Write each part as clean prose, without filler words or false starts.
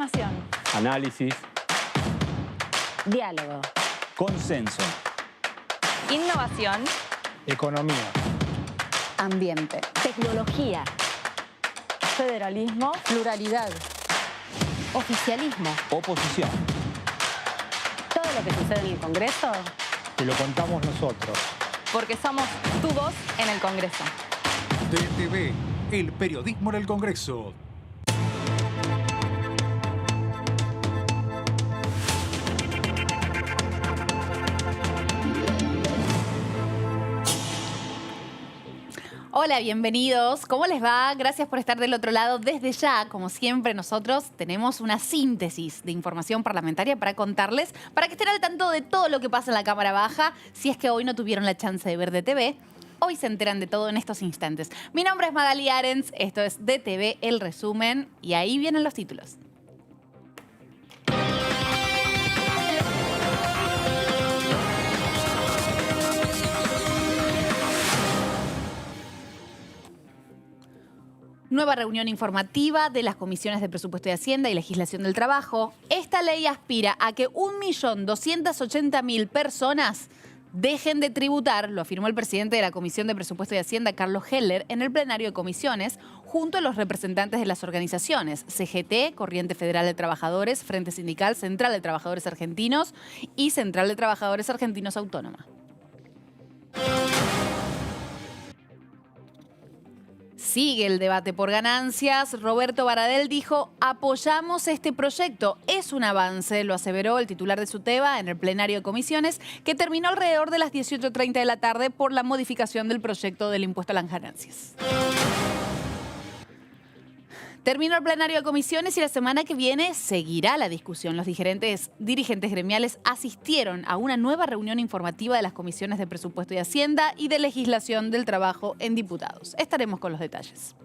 Información. Análisis. Diálogo. Consenso. Innovación. Economía. Ambiente. Tecnología. Federalismo. Pluralidad. Oficialismo. Oposición. Todo lo que sucede en el Congreso, Te lo contamos nosotros. porque somos tu voz en el Congreso. DTV, el periodismo en el Congreso. Hola, bienvenidos. ¿Cómo les va? Gracias por estar del otro lado. Desde ya, como siempre, nosotros tenemos una síntesis de información parlamentaria para contarles, para que estén al tanto de todo lo que pasa en la Cámara Baja. Si es que hoy no tuvieron la chance de ver DTV, hoy se enteran de todo en estos instantes. Mi nombre es Magali Arens, esto es DTV, el resumen, y ahí vienen los títulos. Nueva reunión informativa de las comisiones de Presupuesto de Hacienda y Legislación del Trabajo. Esta ley aspira a que 1.280.000 personas dejen de tributar, lo afirmó el presidente de la Comisión de Presupuesto de Hacienda, Carlos Heller, en el plenario de comisiones, junto a los representantes de las organizaciones CGT, Corriente Federal de Trabajadores, Frente Sindical, Central de Trabajadores Argentinos y Central de Trabajadores Argentinos Autónoma. Sigue el debate por ganancias. Roberto Baradel dijo: apoyamos este proyecto. Es un avance, lo aseveró el titular de SUTEBA en el plenario de comisiones, que terminó alrededor de las 18:30 de la tarde por la modificación del proyecto del impuesto a las ganancias. Terminó el plenario de comisiones y la semana que viene seguirá la discusión. Los dirigentes gremiales asistieron a una nueva reunión informativa de las comisiones de Presupuesto y Hacienda y de Legislación del Trabajo en Diputados. Estaremos con los detalles.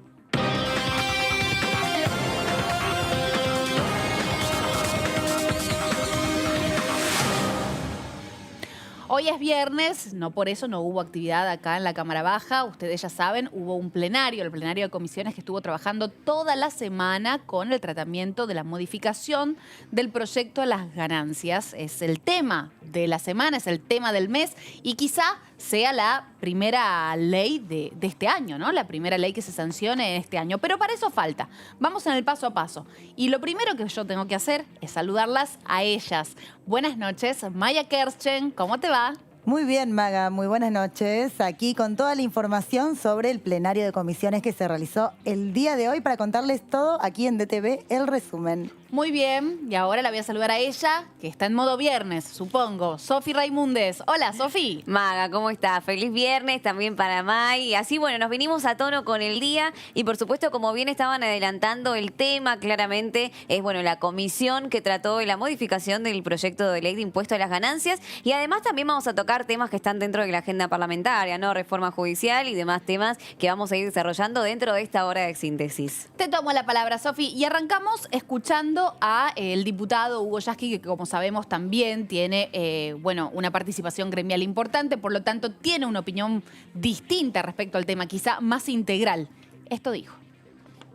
Hoy es viernes, no por eso no hubo actividad acá en la Cámara Baja. Ustedes ya saben, hubo un plenario, el plenario de comisiones, que estuvo trabajando toda la semana con el tratamiento de la modificación del proyecto a las ganancias. Es el tema de la semana, es el tema del mes y quizá sea la primera ley de este año, ¿no? La primera ley que se sancione este año. Pero para eso falta. Vamos en el paso a paso. Y lo primero que yo tengo que hacer es saludarlas a ellas. Buenas noches, Maya Kerschen, ¿cómo te va? Muy bien, Maga, muy buenas noches. Aquí con toda la información sobre el plenario de comisiones que se realizó el día de hoy para contarles todo aquí en DTV, el resumen. Muy bien, y ahora la voy a saludar a ella, que está en modo viernes, supongo. Sofi Raimundes. Hola, Sofi. Maga, ¿cómo estás? Feliz viernes también para May. Y así, bueno, nos vinimos a tono con el día y, por supuesto, como bien estaban adelantando el tema, claramente es, bueno, la comisión que trató de la modificación del proyecto de ley de impuesto a las ganancias y además también vamos a tocar temas que están dentro de la agenda parlamentaria, ¿no? Reforma judicial y demás temas que vamos a ir desarrollando dentro de esta hora de síntesis. Te tomo la palabra, Sofi, y arrancamos escuchando a el diputado Hugo Yasky, que como sabemos también tiene bueno, una participación gremial importante, por lo tanto tiene una opinión distinta respecto al tema, quizá más integral. Esto dijo.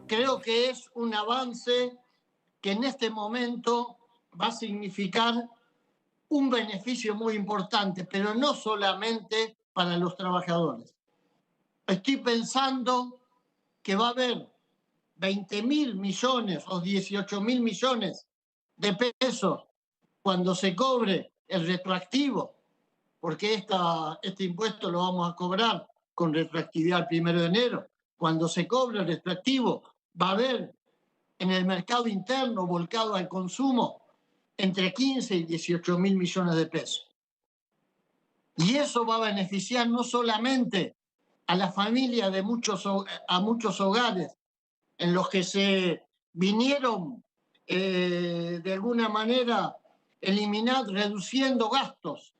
Creo que es un avance que en este momento va a significar un beneficio muy importante, pero no solamente para los trabajadores. Estoy pensando que va a haber 20.000 millones o 18.000 millones de pesos cuando se cobre el retroactivo, porque este impuesto lo vamos a cobrar con retroactividad el 1 de enero. Cuando se cobre el retroactivo, va a haber en el mercado interno volcado al consumo entre 15 y 18.000 millones de pesos. Y eso va a beneficiar no solamente a la familia a muchos hogares en los que se vinieron de alguna manera reduciendo gastos.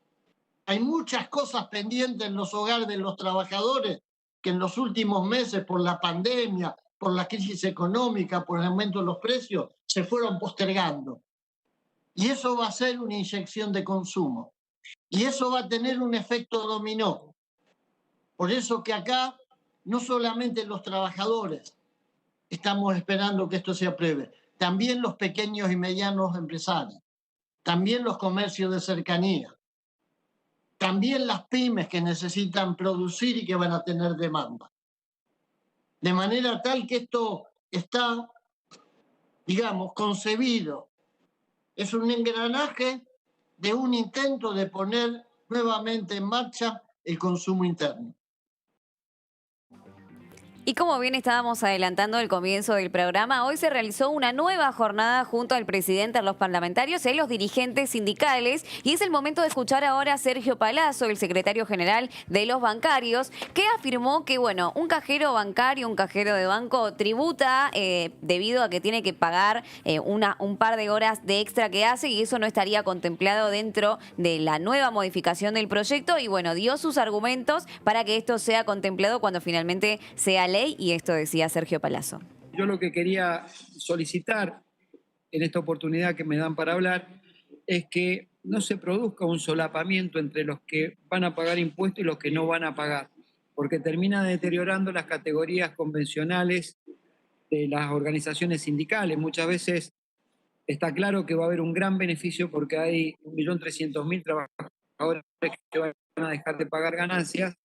Hay muchas cosas pendientes en los hogares de los trabajadores que en los últimos meses, por la pandemia, por la crisis económica, por el aumento de los precios, se fueron postergando. Y eso va a ser una inyección de consumo. Y eso va a tener un efecto dominó. Por eso que acá no solamente los trabajadores estamos esperando que esto se apruebe, también los pequeños y medianos empresarios, también los comercios de cercanía, también las pymes que necesitan producir y que van a tener demanda. De manera tal que esto está, digamos, concebido. Es un engranaje de un intento de poner nuevamente en marcha el consumo interno. Y como bien estábamos adelantando al comienzo del programa, hoy se realizó una nueva jornada junto al presidente, a los parlamentarios y a los dirigentes sindicales. Y es el momento de escuchar ahora a Sergio Palazzo, el secretario general de los bancarios, que afirmó que, bueno, un cajero bancario, un cajero de banco tributa debido a que tiene que pagar un par de horas de extra que hace, y eso no estaría contemplado dentro de la nueva modificación del proyecto. Y bueno, dio sus argumentos para que esto sea contemplado cuando finalmente sea ley, y esto decía Sergio Palazzo. Yo lo que quería solicitar en esta oportunidad que me dan para hablar es que no se produzca un solapamiento entre los que van a pagar impuestos y los que no van a pagar, porque termina deteriorando las categorías convencionales de las organizaciones sindicales. Muchas veces está claro que va a haber un gran beneficio porque hay 1.300.000 trabajadores que van a dejar de pagar ganancias,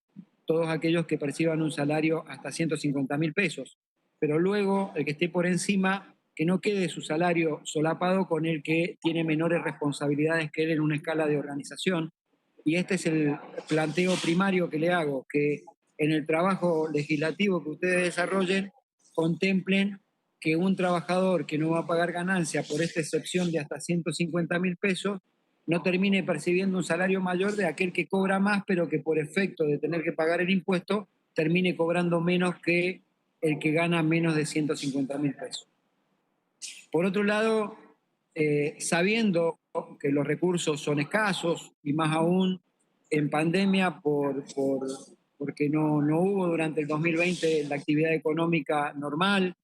todos aquellos que perciban un salario hasta 150.000 pesos. Pero luego, el que esté por encima, que no quede su salario solapado con el que tiene menores responsabilidades que él en una escala de organización. Y este es el planteo primario que le hago, que en el trabajo legislativo que ustedes desarrollen, contemplen que un trabajador que no va a pagar ganancia por esta excepción de hasta 150.000 pesos, no termine percibiendo un salario mayor de aquel que cobra más, pero que por efecto de tener que pagar el impuesto, termine cobrando menos que el que gana menos de 150.000 pesos. Por otro lado, sabiendo que los recursos son escasos, y más aún en pandemia porque no hubo durante el 2020 la actividad económica normal,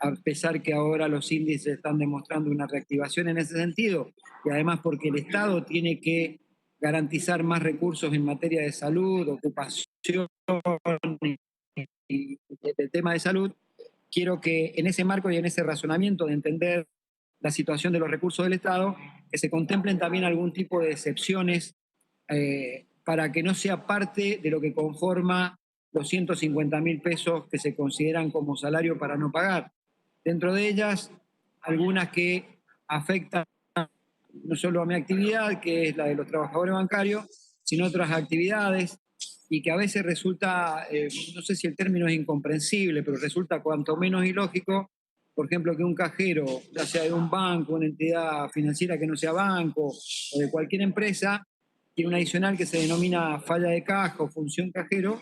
a pesar que ahora los índices están demostrando una reactivación en ese sentido, y además porque el Estado tiene que garantizar más recursos en materia de salud, ocupación y el tema de salud, quiero que en ese marco y en ese razonamiento de entender la situación de los recursos del Estado, que se contemplen también algún tipo de excepciones para que no sea parte de lo que conforma los 150.000 pesos que se consideran como salario para no pagar. Dentro de ellas, algunas que afectan no solo a mi actividad, que es la de los trabajadores bancarios, sino otras actividades, y que a veces resulta, no sé si el término es incomprensible, pero resulta cuanto menos ilógico, por ejemplo, que un cajero, ya sea de un banco, una entidad financiera que no sea banco, o de cualquier empresa, tiene un adicional que se denomina falla de caja o función cajero,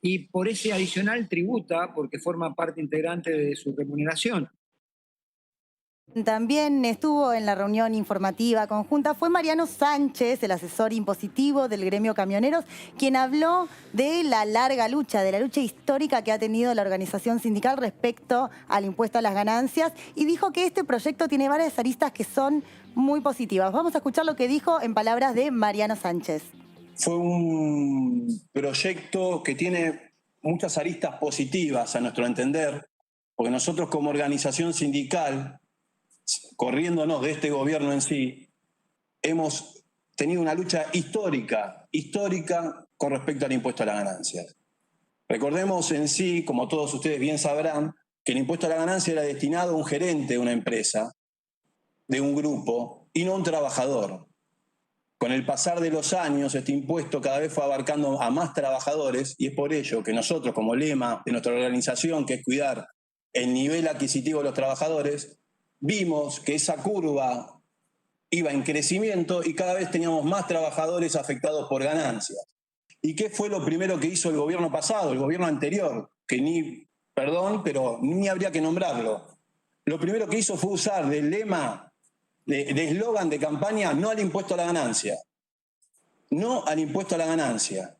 y por ese adicional tributa porque forma parte integrante de su remuneración. También estuvo en la reunión informativa conjunta, fue Mariano Sánchez, el asesor impositivo del gremio camioneros, quien habló de la larga lucha, de la lucha histórica que ha tenido la organización sindical respecto al impuesto a las ganancias, y dijo que este proyecto tiene varias aristas que son muy positivas. Vamos a escuchar lo que dijo en palabras de Mariano Sánchez. Fue un proyecto que tiene muchas aristas positivas a nuestro entender, porque nosotros como organización sindical, corriéndonos de este gobierno en sí, hemos tenido una lucha histórica con respecto al impuesto a las ganancias. Recordemos en sí, como todos ustedes bien sabrán, que el impuesto a la ganancia era destinado a un gerente de una empresa, de un grupo, y no a un trabajador. Con el pasar de los años, este impuesto cada vez fue abarcando a más trabajadores, y es por ello que nosotros, como lema de nuestra organización, que es cuidar el nivel adquisitivo de los trabajadores, vimos que esa curva iba en crecimiento y cada vez teníamos más trabajadores afectados por ganancias. ¿Y qué fue lo primero que hizo el gobierno pasado, el gobierno anterior? Que ni habría que nombrarlo. Lo primero que hizo fue usar del lema, de eslogan de campaña, no al impuesto a la ganancia. No al impuesto a la ganancia.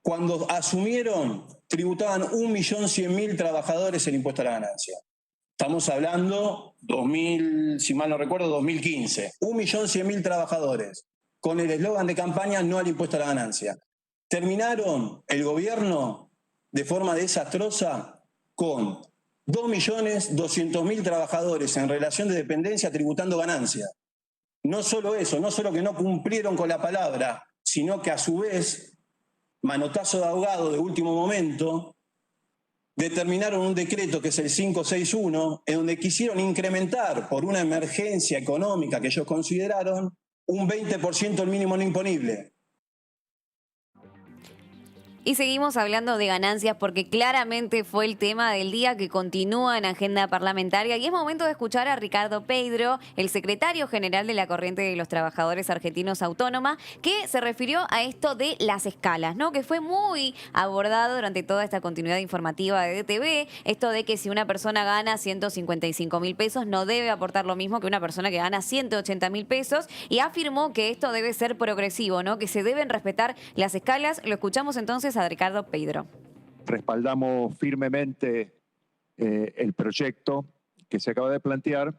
Cuando asumieron, tributaban 1.100.000 trabajadores el impuesto a la ganancia. Estamos hablando, si mal no recuerdo, 2015. 1.100.000 trabajadores, con el eslogan de campaña, no al impuesto a la ganancia. Terminaron el gobierno de forma desastrosa con 2.200.000 trabajadores en relación de dependencia tributando ganancias. No solo eso, no solo que no cumplieron con la palabra, sino que a su vez, manotazo de ahogado de último momento, determinaron un decreto que es el 561, en donde quisieron incrementar por una emergencia económica que ellos consideraron un 20% el mínimo no imponible. Y seguimos hablando de ganancias porque claramente fue el tema del día que continúa en agenda parlamentaria y es momento de escuchar a Ricardo Peidro, el secretario general de la Corriente de los Trabajadores Argentinos Autónoma, que se refirió a esto de las escalas, ¿no? Que fue muy abordado durante toda esta continuidad informativa de DTV, esto de que si una persona gana 155.000 pesos no debe aportar lo mismo que una persona que gana 180.000 pesos y afirmó que esto debe ser progresivo, ¿no? Que se deben respetar las escalas. Lo escuchamos entonces a Ricardo Peidro. Respaldamos firmemente el proyecto que se acaba de plantear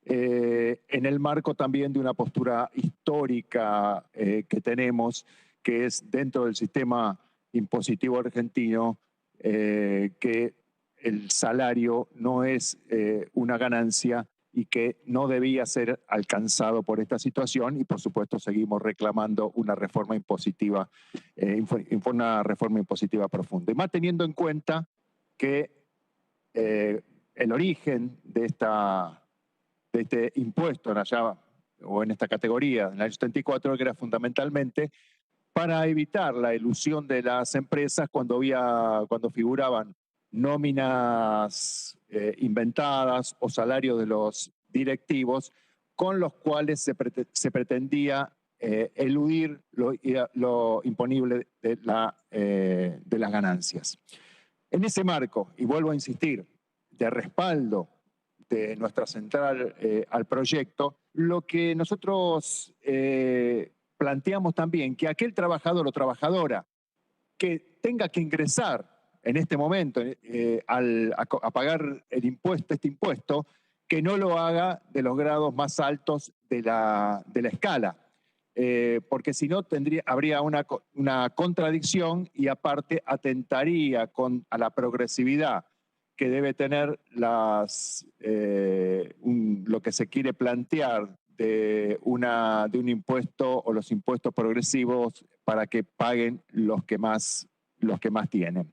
en el marco también de una postura histórica que tenemos, que es dentro del sistema impositivo argentino, que el salario no es una ganancia y que no debía ser alcanzado por esta situación y por supuesto seguimos reclamando una reforma impositiva, profunda. Y más teniendo en cuenta que el origen de este impuesto en esta categoría, en el año 74, que era fundamentalmente para evitar la ilusión de las empresas cuando figuraban nóminas inventadas o salarios de los directivos con los cuales se pretendía eludir lo imponible de las ganancias. En ese marco, y vuelvo a insistir, de respaldo de nuestra central al proyecto, lo que nosotros planteamos también, que aquel trabajador o trabajadora que tenga que ingresar en este momento a pagar este impuesto, que no lo haga de los grados más altos de la escala, porque si no habría una contradicción y aparte atentaría a la progresividad que debe tener lo que se quiere plantear de un impuesto o los impuestos progresivos para que paguen los que más tienen.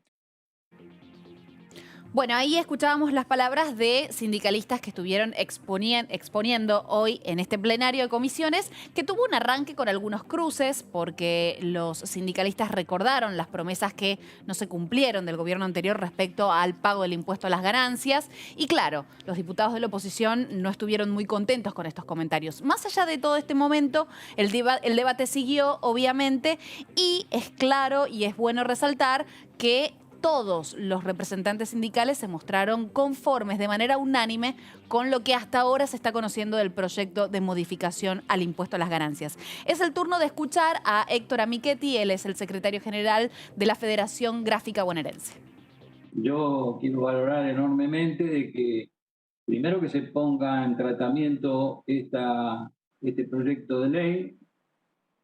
Bueno, ahí escuchábamos las palabras de sindicalistas que estuvieron exponiendo hoy en este plenario de comisiones, que tuvo un arranque con algunos cruces, porque los sindicalistas recordaron las promesas que no se cumplieron del gobierno anterior respecto al pago del impuesto a las ganancias. Y claro, los diputados de la oposición no estuvieron muy contentos con estos comentarios. Más allá de todo este momento, el debate siguió, obviamente, y es claro y es bueno resaltar que todos los representantes sindicales se mostraron conformes de manera unánime con lo que hasta ahora se está conociendo del proyecto de modificación al impuesto a las ganancias. Es el turno de escuchar a Héctor Amichetti, él es el secretario general de la Federación Gráfica Bonaerense. Yo quiero valorar enormemente de que, primero, que se ponga en tratamiento este proyecto de ley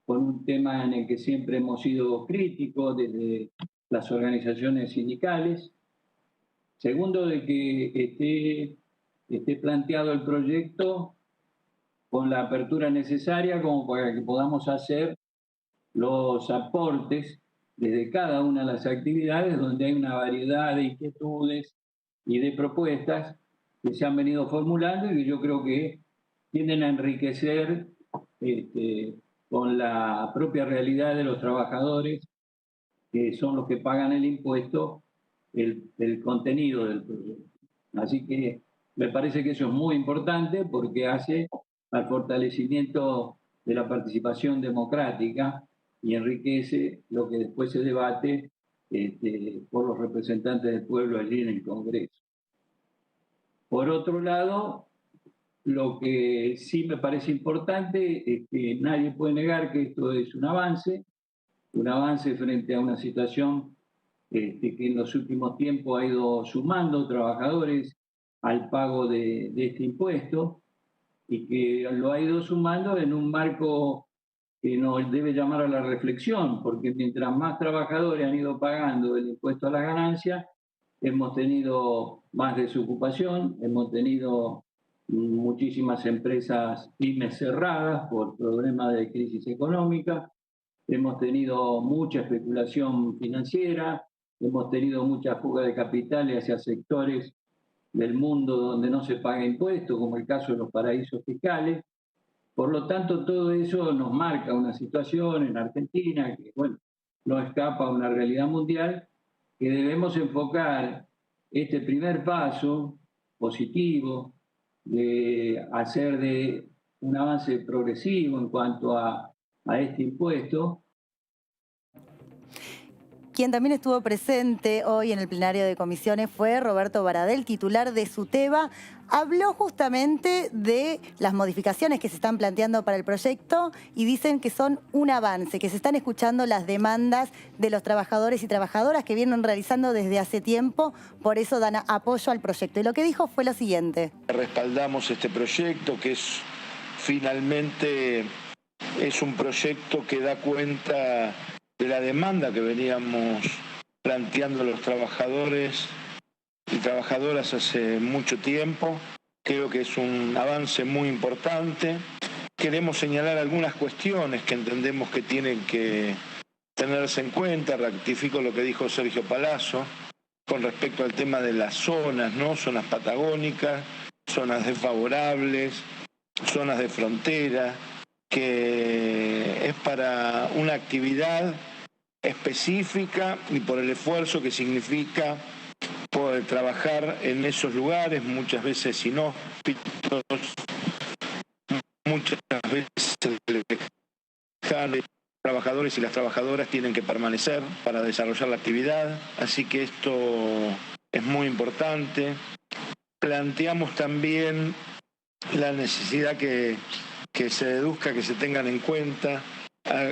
con un tema en el que siempre hemos sido críticos desde las organizaciones sindicales. Segundo, de que esté planteado el proyecto con la apertura necesaria como para que podamos hacer los aportes desde cada una de las actividades donde hay una variedad de inquietudes y de propuestas que se han venido formulando y que yo creo que tienden a enriquecer con la propia realidad de los trabajadores, que son los que pagan el impuesto, el contenido del proyecto. Así que me parece que eso es muy importante porque hace al fortalecimiento de la participación democrática y enriquece lo que después se debate por los representantes del pueblo allí en el Congreso. Por otro lado, lo que sí me parece importante es que nadie puede negar que esto es un avance frente a una situación que en los últimos tiempos ha ido sumando trabajadores al pago de este impuesto y que lo ha ido sumando en un marco que nos debe llamar a la reflexión, porque mientras más trabajadores han ido pagando el impuesto a las ganancias, hemos tenido más desocupación, hemos tenido muchísimas empresas pymes cerradas por problemas de crisis económica, hemos tenido mucha especulación financiera, hemos tenido mucha fuga de capitales hacia sectores del mundo donde no se paga impuestos, como el caso de los paraísos fiscales. Por lo tanto, todo eso nos marca una situación en Argentina que, bueno, no escapa a una realidad mundial, que debemos enfocar este primer paso positivo de hacer de un avance progresivo en cuanto a este impuesto. Quien también estuvo presente hoy en el plenario de comisiones fue Roberto Baradel, titular de SUTEBA. Habló justamente de las modificaciones que se están planteando para el proyecto y dicen que son un avance, que se están escuchando las demandas de los trabajadores y trabajadoras que vienen realizando desde hace tiempo, por eso dan apoyo al proyecto. Y lo que dijo fue lo siguiente. Respaldamos este proyecto que finalmente es un proyecto que da cuenta de la demanda que veníamos planteando los trabajadores y trabajadoras hace mucho tiempo. Creo que es un avance muy importante. Queremos señalar algunas cuestiones que entendemos que tienen que tenerse en cuenta. Ratifico lo que dijo Sergio Palazzo con respecto al tema de las zonas, ¿no? Zonas patagónicas, zonas desfavorables, zonas de frontera, que es para una actividad específica y por el esfuerzo que significa poder trabajar en esos lugares, muchas veces inhóspitos, muchas veces los trabajadores y las trabajadoras tienen que permanecer para desarrollar la actividad, así que esto es muy importante. Planteamos también la necesidad que se deduzca, que se tengan en cuenta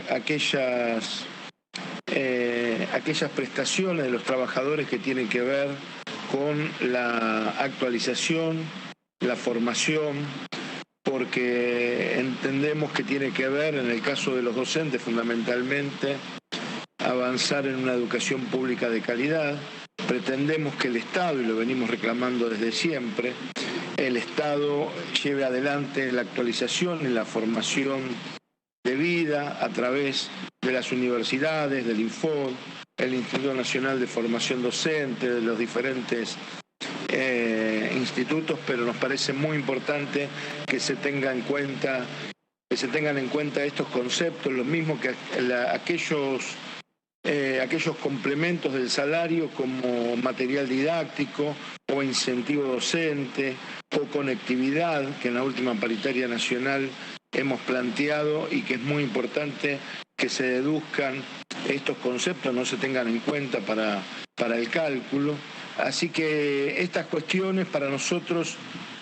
aquellas prestaciones de los trabajadores que tienen que ver con la actualización, la formación, porque entendemos que tiene que ver, en el caso de los docentes fundamentalmente, avanzar en una educación pública de calidad. Pretendemos que el Estado, y lo venimos reclamando desde siempre, el Estado lleve adelante la actualización y la formación de vida a través de las universidades, del INFOD, el Instituto Nacional de Formación Docente, de los diferentes institutos, pero nos parece muy importante que se tengan en cuenta estos conceptos, lo mismo que aquellos complementos del salario como material didáctico o incentivo docente o conectividad, que en la última paritaria nacional hemos planteado y que es muy importante que se deduzcan estos conceptos, no se tengan en cuenta para el cálculo. Así que estas cuestiones para nosotros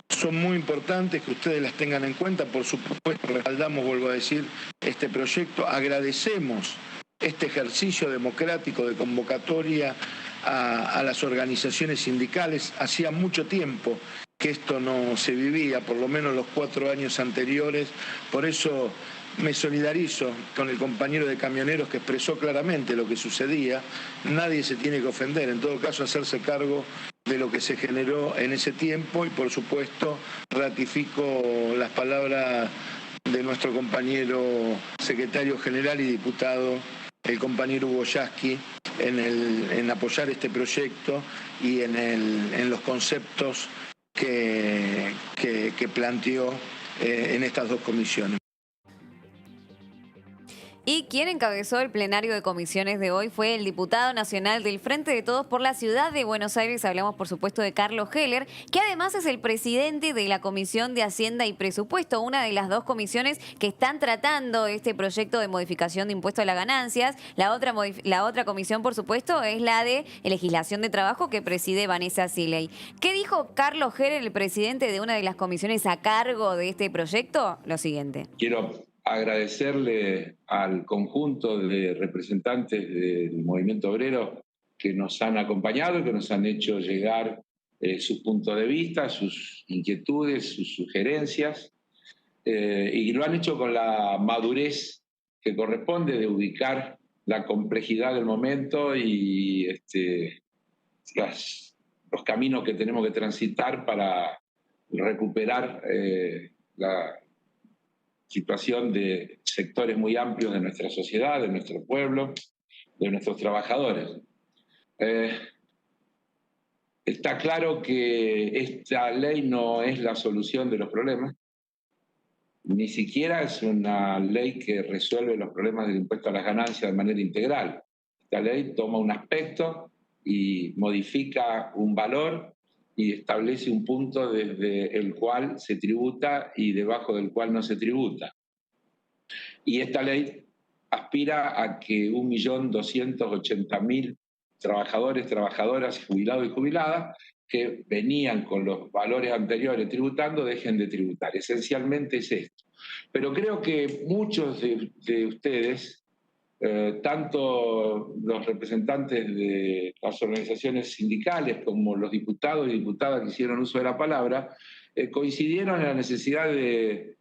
son muy importantes que ustedes las tengan en cuenta. Por supuesto, respaldamos, vuelvo a decir, este proyecto. Agradecemos este ejercicio democrático de convocatoria a las organizaciones sindicales. Hacía mucho tiempo que esto no se vivía, por lo menos los 4 años anteriores. Por eso me solidarizo con el compañero de camioneros que expresó claramente lo que sucedía. Nadie se tiene que ofender, en todo caso hacerse cargo de lo que se generó en ese tiempo y por supuesto ratifico las palabras de nuestro compañero secretario general y diputado, el compañero Hugo Yasky, en apoyar este proyecto y en los conceptos que planteó en estas dos comisiones. Y quien encabezó el plenario de comisiones de hoy fue el diputado nacional del Frente de Todos por la Ciudad de Buenos Aires. Hablamos, por supuesto, de Carlos Heller, que además es el presidente de la Comisión de Hacienda y Presupuesto, una de las dos comisiones que están tratando este proyecto de modificación de impuesto a las ganancias. La otra comisión, por supuesto, es la de legislación de trabajo que preside Vanessa Siley. ¿Qué dijo Carlos Heller, el presidente de una de las comisiones a cargo de este proyecto? Lo siguiente. Quiero agradecerle al conjunto de representantes del movimiento obrero que nos han acompañado, que nos han hecho llegar su punto de vista, sus inquietudes, sus sugerencias, y lo han hecho con la madurez que corresponde de ubicar la complejidad del momento y las los caminos que tenemos que transitar para recuperar la situación de sectores muy amplios de nuestra sociedad, de nuestro pueblo, de nuestros trabajadores. Está claro que esta ley no es la solución de los problemas, ni siquiera es una ley que resuelve los problemas del impuesto a las ganancias de manera integral. Esta ley toma un aspecto y modifica un valor y establece un punto desde el cual se tributa y debajo del cual no se tributa. Y esta ley aspira a que 1.280.000 trabajadores, trabajadoras, jubilados y jubiladas que venían con los valores anteriores tributando dejen de tributar. Esencialmente es esto. Pero creo que muchos de ustedes, tanto los representantes de las organizaciones sindicales como los diputados y diputadas que hicieron uso de la palabra, coincidieron en la necesidad de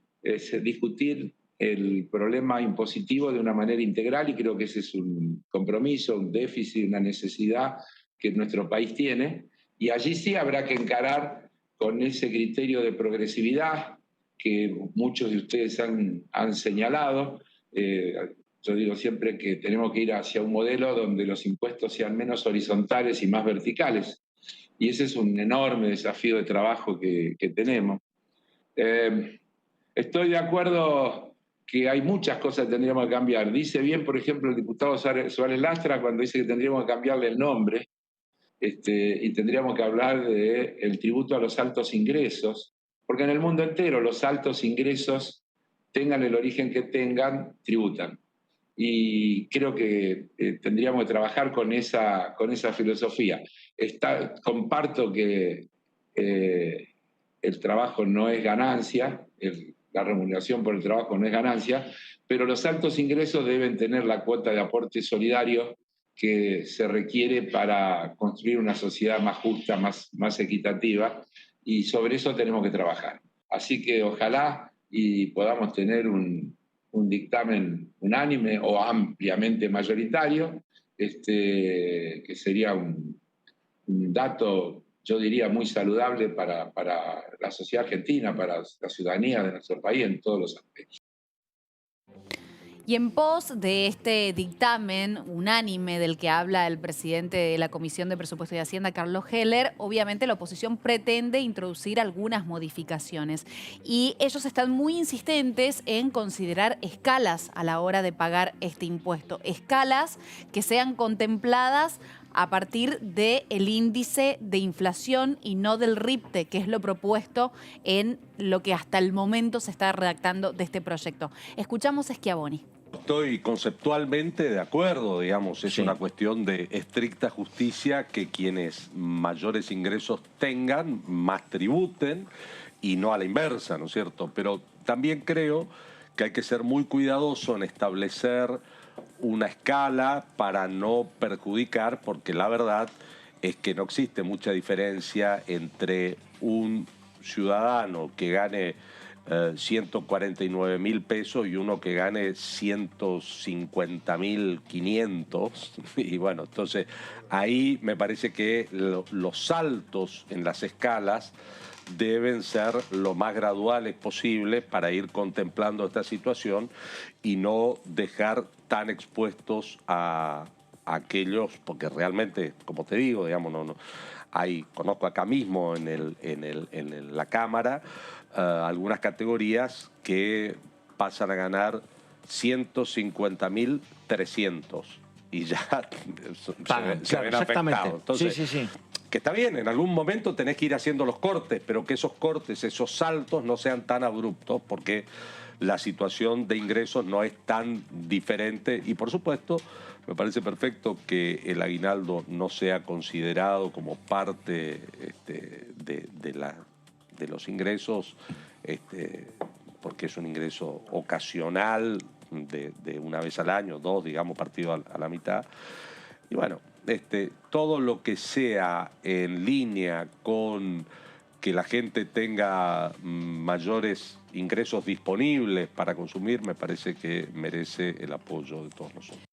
discutir el problema impositivo de una manera integral, y creo que ese es un compromiso, un déficit, una necesidad que nuestro país tiene, y allí sí habrá que encarar con ese criterio de progresividad que muchos de ustedes han señalado. Yo digo siempre que tenemos que ir hacia un modelo donde los impuestos sean menos horizontales y más verticales, y ese es un enorme desafío de trabajo que tenemos. Estoy de acuerdo que hay muchas cosas que tendríamos que cambiar. Dice bien, por ejemplo, el diputado Suárez Lastra cuando dice que tendríamos que cambiarle el nombre y tendríamos que hablar del tributo a los altos ingresos, porque en el mundo entero los altos ingresos, tengan el origen que tengan, tributan. Y creo que tendríamos que trabajar con esa filosofía. Comparto que el trabajo no es ganancia, la remuneración por el trabajo no es ganancia, pero los altos ingresos deben tener la cuota de aporte solidario que se requiere para construir una sociedad más justa, más equitativa, y sobre eso tenemos que trabajar. Así que ojalá y podamos tener un dictamen unánime o ampliamente mayoritario, que sería un dato, yo diría, muy saludable para la sociedad argentina, para la ciudadanía de nuestro país en todos los aspectos. Y en pos de este dictamen unánime del que habla el presidente de la Comisión de Presupuesto y Hacienda, Carlos Heller, obviamente la oposición pretende introducir algunas modificaciones. Y ellos están muy insistentes en considerar escalas a la hora de pagar este impuesto. Escalas que sean contempladas a partir del índice de inflación y no del RIPTE, que es lo propuesto en lo que hasta el momento se está redactando de este proyecto. Escuchamos a Schiavoni. Estoy conceptualmente de acuerdo, digamos, es una cuestión de estricta justicia que quienes mayores ingresos tengan, más tributen y no a la inversa, ¿no es cierto? Pero también creo que hay que ser muy cuidadoso en establecer una escala para no perjudicar, porque la verdad es que no existe mucha diferencia entre un ciudadano que gane 149.000 pesos y uno que gane 150.500. Y bueno, entonces ahí me parece que los saltos en las escalas deben ser lo más graduales posibles para ir contemplando esta situación y no dejar tan expuestos a aquellos, porque realmente, como te digo, digamos, conozco acá mismo en la Cámara algunas categorías que pasan a ganar 150.300 y ya se ven afectados. Entonces, sí. Que está bien, en algún momento tenés que ir haciendo los cortes, pero que esos cortes, esos saltos no sean tan abruptos, porque la situación de ingresos no es tan diferente. Y por supuesto, me parece perfecto que el aguinaldo no sea considerado como parte de los ingresos, porque es un ingreso ocasional de una vez al año, dos, digamos, partido a la mitad. Y bueno, todo lo que sea en línea con que la gente tenga mayores ingresos disponibles para consumir, me parece que merece el apoyo de todos nosotros.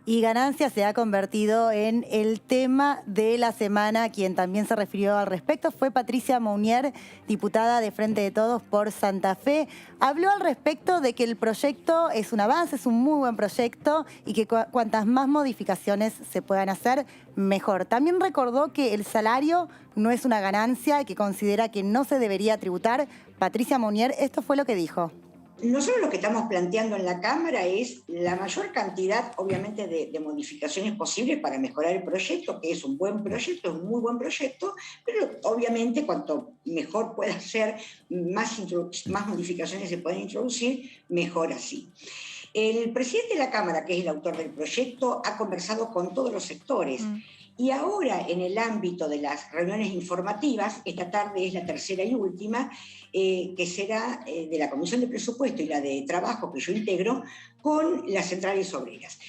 Y ganancias se ha convertido en el tema de la semana. Quien también se refirió al respecto fue Patricia Mounier, diputada de Frente de Todos por Santa Fe. Habló al respecto de que el proyecto es un avance, es un muy buen proyecto y que cuantas más modificaciones se puedan hacer, mejor. También recordó que el salario no es una ganancia y que considera que no se debería tributar. Patricia Mounier, esto fue lo que dijo. Nosotros lo que estamos planteando en la Cámara es la mayor cantidad, obviamente, de modificaciones posibles para mejorar el proyecto, que es un buen proyecto, es un muy buen proyecto, pero obviamente cuanto mejor pueda ser, más modificaciones se pueden introducir, mejor así. El presidente de la Cámara, que es el autor del proyecto, ha conversado con todos los sectores. Y ahora, en el ámbito de las reuniones informativas, esta tarde es la tercera y última, que será de la Comisión de Presupuesto y la de Trabajo, que yo integro, con las centrales obreras.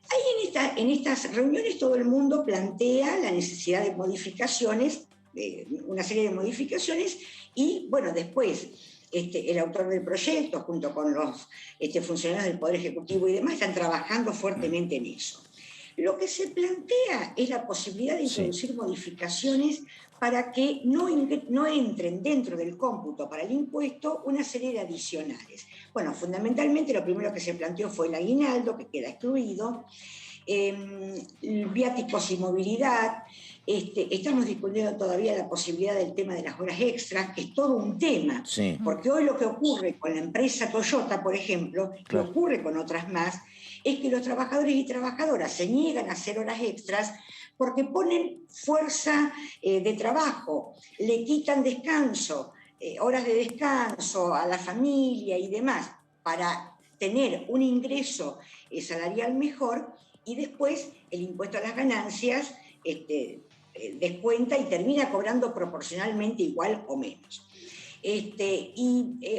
Ahí en estas reuniones todo el mundo plantea la necesidad de modificaciones, una serie de modificaciones, y bueno, después el autor del proyecto, junto con los funcionarios del Poder Ejecutivo y demás, están trabajando fuertemente en eso. Lo que se plantea es la posibilidad de introducir modificaciones para que no entren dentro del cómputo para el impuesto una serie de adicionales. Bueno, fundamentalmente lo primero que se planteó fue el aguinaldo, que queda excluido, viáticos y movilidad. Estamos discutiendo todavía la posibilidad del tema de las horas extras, que es todo un tema, porque hoy lo que ocurre con la empresa Toyota, por ejemplo, que ocurre con otras más, es que los trabajadores y trabajadoras se niegan a hacer horas extras porque ponen fuerza de trabajo, le quitan descanso, horas de descanso a la familia y demás, para tener un ingreso salarial mejor, y después el impuesto a las ganancias descuenta y termina cobrando proporcionalmente igual o menos.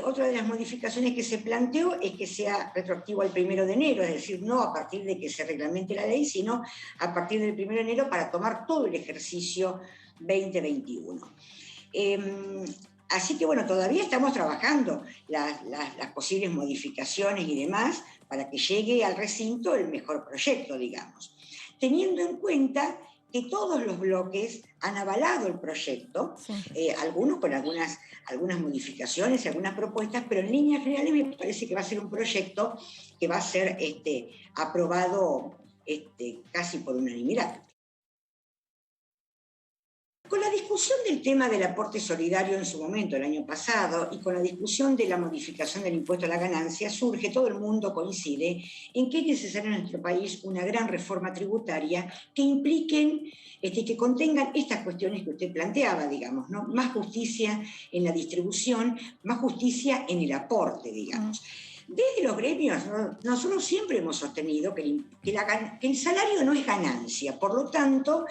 Otra de las modificaciones que se planteó es que sea retroactivo al 1 de enero, es decir, no a partir de que se reglamente la ley, sino a partir del 1 de enero para tomar todo el ejercicio 2021. Así que bueno, todavía estamos trabajando las posibles modificaciones y demás para que llegue al recinto el mejor proyecto, digamos. Teniendo en cuenta que todos los bloques han avalado el proyecto, algunos con algunas modificaciones y algunas propuestas, pero en líneas generales me parece que va a ser un proyecto que va a ser aprobado casi por unanimidad. Con la discusión del tema del aporte solidario en su momento, el año pasado, y con la discusión de la modificación del impuesto a la ganancia, todo el mundo coincide en que es necesaria en nuestro país una gran reforma tributaria que impliquen, que contengan estas cuestiones que usted planteaba, digamos, ¿no? Más justicia en la distribución, más justicia en el aporte, digamos. Desde los gremios, nosotros siempre hemos sostenido que el salario no es ganancia, por lo tanto,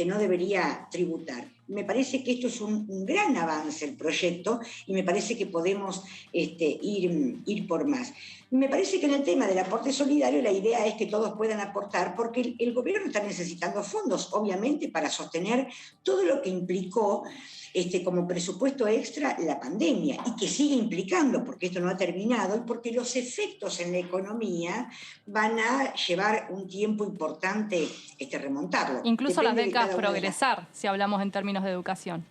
no debería tributar. Me parece que esto es un gran avance el proyecto y me parece que podemos ir por más. Me parece que en el tema del aporte solidario la idea es que todos puedan aportar porque el gobierno está necesitando fondos, obviamente, para sostener todo lo que implicó como presupuesto extra la pandemia y que sigue implicando, porque esto no ha terminado y porque los efectos en la economía van a llevar un tiempo importante remontarlo. Incluso las becas Progresar, si hablamos en términos de educación.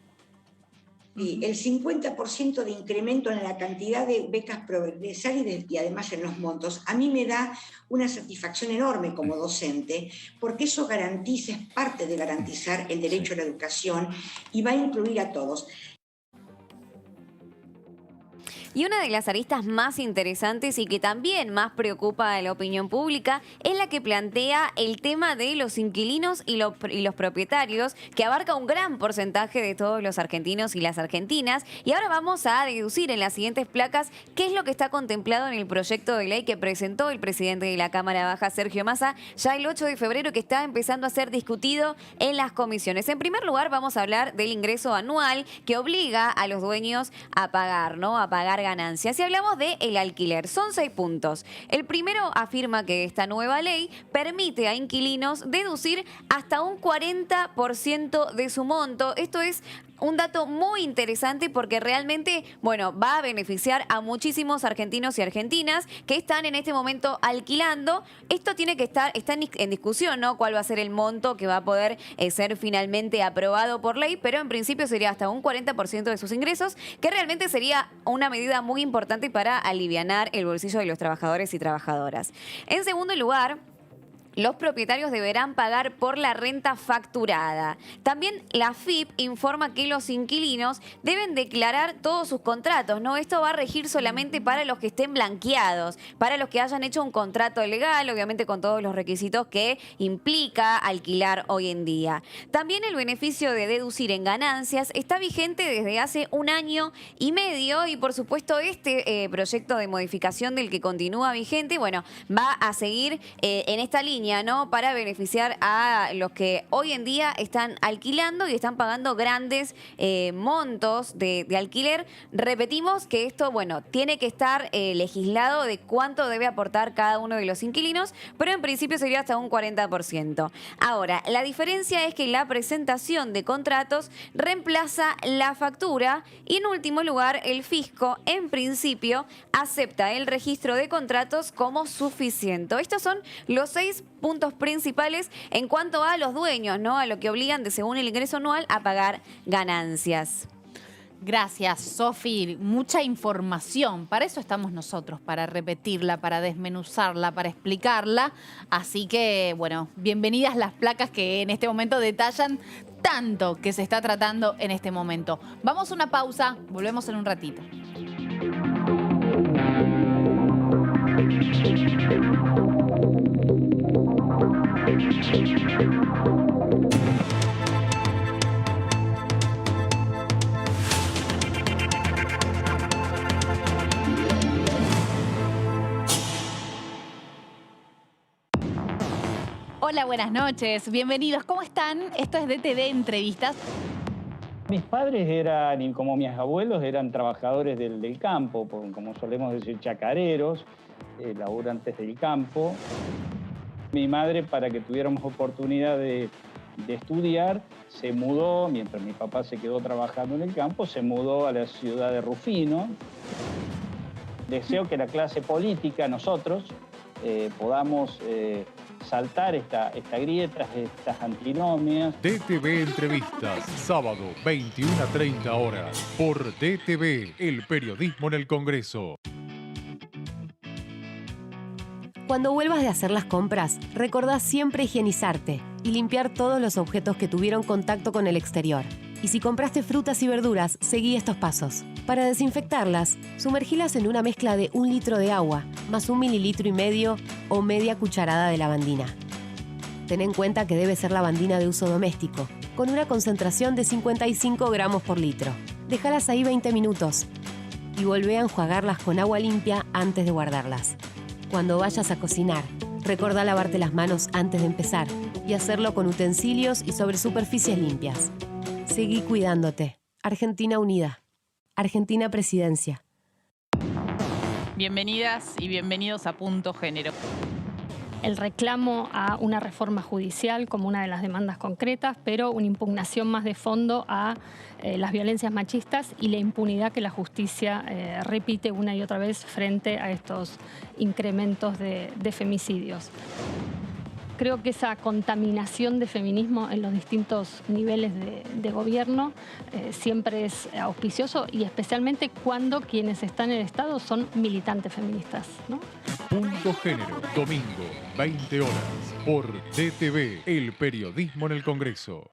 Y el 50% de incremento en la cantidad de becas Progresar y además en los montos, a mí me da una satisfacción enorme como docente, porque eso garantiza, es parte de garantizar el derecho a la educación y va a incluir a todos. Y una de las aristas más interesantes y que también más preocupa a la opinión pública es la que plantea el tema de los inquilinos y los propietarios, que abarca un gran porcentaje de todos los argentinos y las argentinas. Y ahora vamos a deducir en las siguientes placas qué es lo que está contemplado en el proyecto de ley que presentó el presidente de la Cámara Baja, Sergio Massa, ya el 8 de febrero, que está empezando a ser discutido en las comisiones. En primer lugar, vamos a hablar del ingreso anual que obliga a los dueños a pagar, ¿no? A pagar ganancias. Si hablamos del alquiler, son 6 puntos. El primero afirma que esta nueva ley permite a inquilinos deducir hasta un 40% de su monto. Esto es un dato muy interesante porque realmente, bueno, va a beneficiar a muchísimos argentinos y argentinas que están en este momento alquilando. Esto tiene que está en discusión, ¿no? Cuál va a ser el monto que va a poder ser finalmente aprobado por ley, pero en principio sería hasta un 40% de sus ingresos, que realmente sería una medida muy importante para alivianar el bolsillo de los trabajadores y trabajadoras. En segundo lugar, los propietarios deberán pagar por la renta facturada. También la AFIP informa que los inquilinos deben declarar todos sus contratos, ¿no? Esto va a regir solamente para los que estén blanqueados, para los que hayan hecho un contrato legal, obviamente con todos los requisitos que implica alquilar hoy en día. También el beneficio de deducir en ganancias está vigente desde hace 1 año y medio y por supuesto este proyecto de modificación del que continúa vigente, bueno, va a seguir en esta línea, ¿no? Para beneficiar a los que hoy en día están alquilando y están pagando grandes montos de alquiler. Repetimos que esto, bueno, tiene que estar legislado de cuánto debe aportar cada uno de los inquilinos, pero en principio sería hasta un 40%. Ahora, la diferencia es que la presentación de contratos reemplaza la factura y en último lugar, el fisco en principio acepta el registro de contratos como suficiente. Estos son los 6 puntos principales en cuanto a los dueños, ¿no? A lo que obligan de según el ingreso anual a pagar ganancias. Gracias, Sofi. Mucha información. Para eso estamos nosotros, para repetirla, para desmenuzarla, para explicarla. Así que, bueno, bienvenidas las placas que en este momento detallan tanto que se está tratando en este momento. Vamos a una pausa, volvemos en un ratito. Hola, buenas noches. Bienvenidos. ¿Cómo están? Esto es DTV Entrevistas. Mis padres eran, y como mis abuelos, eran trabajadores del campo, como solemos decir, chacareros, laburantes del campo. Mi madre, para que tuviéramos oportunidad de estudiar, se mudó, mientras mi papá se quedó trabajando en el campo, se mudó a la ciudad de Rufino. Deseo que la clase política, nosotros, podamos saltar esta grieta, estas antinomias. DTV Entrevistas, sábado 21 a 30 horas, por DTV, el periodismo en el Congreso. Cuando vuelvas de hacer las compras, recordá siempre higienizarte y limpiar todos los objetos que tuvieron contacto con el exterior. Y si compraste frutas y verduras, seguí estos pasos. Para desinfectarlas, sumergilas en una mezcla de 1 litro de agua, más 1,5 mililitros o media cucharada de lavandina. Ten en cuenta que debe ser lavandina de uso doméstico, con una concentración de 55 gramos por litro. Déjalas ahí 20 minutos y volvé a enjuagarlas con agua limpia antes de guardarlas. Cuando vayas a cocinar, recordá lavarte las manos antes de empezar y hacerlo con utensilios y sobre superficies limpias. Seguí cuidándote. Argentina Unida. Argentina Presidencia. Bienvenidas y bienvenidos a Punto Género. El reclamo a una reforma judicial como una de las demandas concretas, pero una impugnación más de fondo a las violencias machistas y la impunidad que la justicia repite una y otra vez frente a estos incrementos de femicidios. Creo que esa contaminación de feminismo en los distintos niveles de gobierno siempre es auspicioso y especialmente cuando quienes están en el Estado son militantes feministas, ¿no? Punto Género, domingo, 20 horas, por DTV, el periodismo en el Congreso.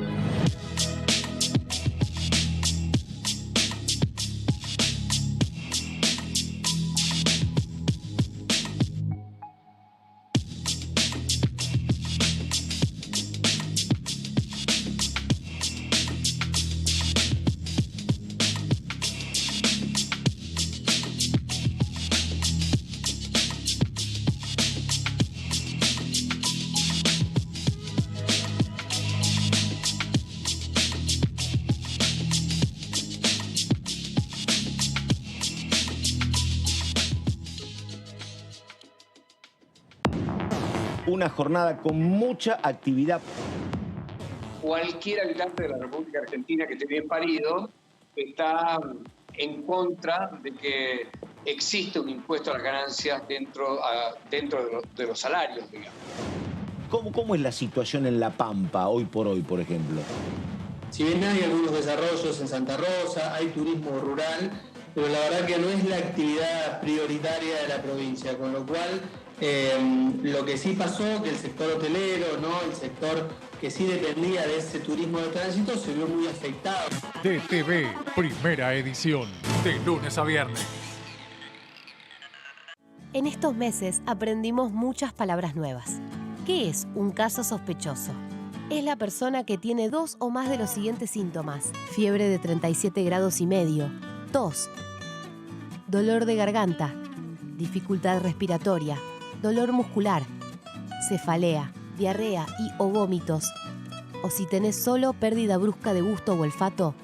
Una jornada con mucha actividad. cualquier habitante de la República Argentina que esté bien parido está en contra de que existe un impuesto a las ganancias dentro de los salarios, digamos. ¿Cómo es la situación en La Pampa hoy, por ejemplo? Si bien hay algunos desarrollos en Santa Rosa, hay turismo rural, pero la verdad que no es la actividad prioritaria de la provincia, con lo cual lo que sí pasó, que el sector hotelero, ¿no? El sector que sí dependía de ese turismo de tránsito, se vio muy afectado. DTV, primera edición, de lunes a viernes. En estos meses aprendimos muchas palabras nuevas. ¿Qué es un caso sospechoso? Es la persona que tiene 2 o más de los siguientes síntomas: fiebre de 37,5 grados, tos, dolor de garganta, dificultad respiratoria, dolor muscular, cefalea, diarrea o vómitos, o si tenés solo pérdida brusca de gusto o olfato.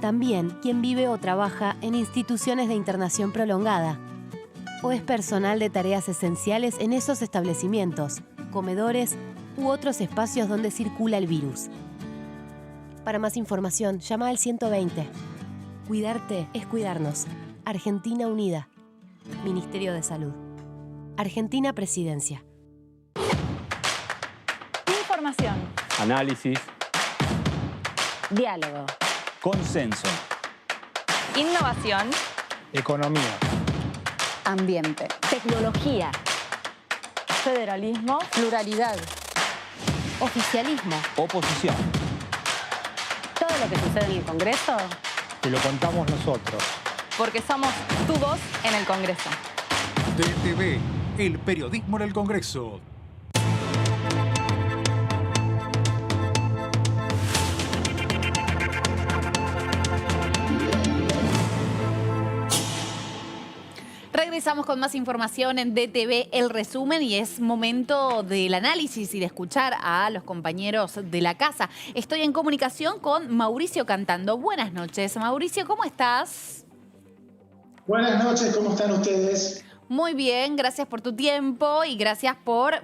También quien vive o trabaja en instituciones de internación prolongada, o es personal de tareas esenciales en esos establecimientos, comedores u otros espacios donde circula el virus. Para más información, llama al 120. Cuidarte es cuidarnos. Argentina Unida. Ministerio de Salud. Argentina Presidencia. Información. Análisis. Diálogo. Consenso. Innovación. Economía. Ambiente. Tecnología. Federalismo. Pluralidad. Oficialismo. Oposición. Todo lo que sucede en el Congreso. Te lo contamos nosotros. Porque somos tu voz en el Congreso. DTV, el periodismo en el Congreso. Regresamos con más información en DTV El Resumen y es momento del análisis y de escuchar a los compañeros de la casa. Estoy en comunicación con Mauricio Cantando. Buenas noches, Mauricio, ¿cómo estás? Buenas noches, ¿cómo están ustedes? Muy bien, gracias por tu tiempo y gracias por,